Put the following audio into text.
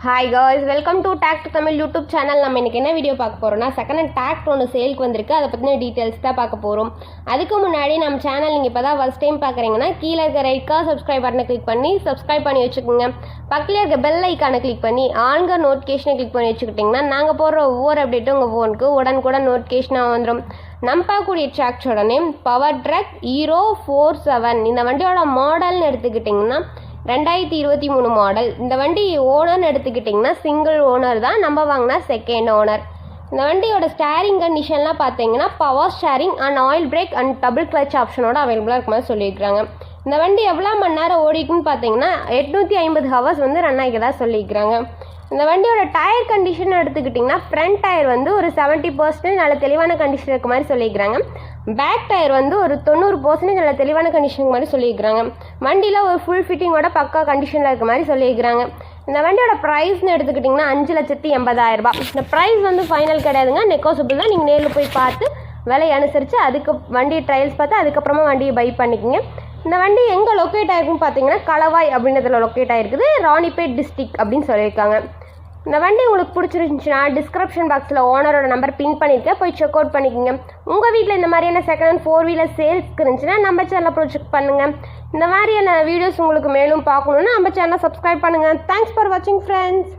Hi guys, welcome to Tag to Tamil YouTube channel. நம்ம இன்னைக்கு என்ன வீடியோ பார்க்க போறோம்னா செகண்ட் ஹேண்ட் டாக்ட் ஒன்று சேலுக்கு வந்திருக்கு. அதை பற்றின டீட்டெயில்ஸ் தான் பார்க்க போகிறோம். அதுக்கு முன்னாடி நம்ம சேனல் நீங்கள் இப்போ தான் ஃபர்ஸ்ட் டைம் பார்க்குறீங்கன்னா கீழே இருக்க ரெட் கலர் சப்ஸ்கிரைப் பட்டனை கிளிக் பண்ணி சப்ஸ்கிரைப் பண்ணி வச்சுக்கோங்க. பக்கத்தில் இருக்க பெல் ஐக்கானை கிளிக் பண்ணி ஆன்க நோட்டிஃபிகேஷனை கிளிக் பண்ணி வச்சுக்கிட்டிங்கன்னா நாங்கள் போடுற ஒவ்வொரு அப்டேட்டும் உங்கள் ஃபோனுக்கு உடனுக்குடன் நோட்டிஃபிகேஷனாக வந்துடும். நம்ம பார்க்கக்கூடிய ட்ராக்ஸோட நேம் பவர் ட்ரக் ஹீரோ 47. இந்த வண்டியோட மாடல்னு எடுத்துக்கிட்டிங்கன்னா 2023 மாடல். இந்த வண்டி ஓனர்னு எடுத்துக்கிட்டிங்கன்னா சிங்கிள் ஓனர் தான். நம்ம வாங்கினா செகண்ட் ஓனர். இந்த வண்டியோட ஸ்டேரிங் கண்டிஷன்லாம் பார்த்தீங்கன்னா power steering and oil brake and double clutch ஆப்ஷனோட அவைலபிளாக இருக்க மாதிரி சொல்லியிருக்கிறாங்க. இந்த வண்டி எவ்வளோ மணி நேரம் ஓடிக்குன்னு பார்த்தீங்கன்னா 850 ஹவர்ஸ் வந்து ரன் ஆகிக்கிறதா சொல்லியிருக்கிறாங்க. இந்த வண்டியோட டயர் கண்டிஷன் எடுத்துக்கிட்டிங்கன்னா ஃப்ரண்ட் டயர் வந்து ஒரு 70% நல்ல தெளிவான கண்டிஷன் இருக்க மாதிரி சொல்லியிருக்கிறாங்க. பேக் டயர் வந்து ஒரு 90% நல்ல தெளிவான கண்டிஷன் மாதிரி சொல்லியிருக்கிறாங்க. வண்டியில் ஒரு ஃபுல் ஃபிட்டிங்கோட பக்கா கண்டிஷனில் இருக்க மாதிரி சொல்லியிருக்கிறாங்க. இந்த வண்டியோட ப்ரைஸ்னு எடுத்துக்கிட்டிங்கன்னா 5,80,000 இந்த ப்ரைஸ் வந்து ஃபைனல் கிடையாதுங்க, நெகோசியபிள் தான். நீங்கள் நேரில் போய் பார்த்து விலையை அனுசரித்து அதுக்கு வண்டி ட்ரையல்ஸ் பார்த்து அதுக்கப்புறமா வண்டியை பை பண்ணிக்கோங்க. இந்த வண்டி எங்கே லொக்கேட் ஆகிருக்குன்னு பார்த்தீங்கன்னா கலவாய் அப்படின்றதுல லொக்கேட் ஆகிருக்குது, ராணிப்பேட் டிஸ்ட்ரிக்ட் அப்படின்னு சொல்லியிருக்காங்க. இந்த வண்டி உங்களுக்கு பிடிச்சிருந்துச்சுன்னா டிஸ்கிரிப்ஷன் பாக்ஸில் ஓனரோட நம்பர் பின் பண்ணியிருக்கேன், போய் செக் அவுட் பண்ணிக்கோங்க. உங்கள் வீட்டில் இந்த மாதிரியான செகண்ட் ஹேண்ட் 4 வீலர் சேல்ஸ்க்கு இருந்துச்சுன்னா நம்ம சேனலை ப்ரொஜெக்ட் பண்ணுங்கள். இந்த மாதிரியான வீடியோஸ் உங்களுக்கு மேலும் பார்க்கணுன்னா நம்ம சேனலை சப்ஸ்கிரைப் பண்ணுங்கள். தேங்க்ஸ் ஃபார் வாட்சிங் ஃப்ரெண்ட்ஸ்.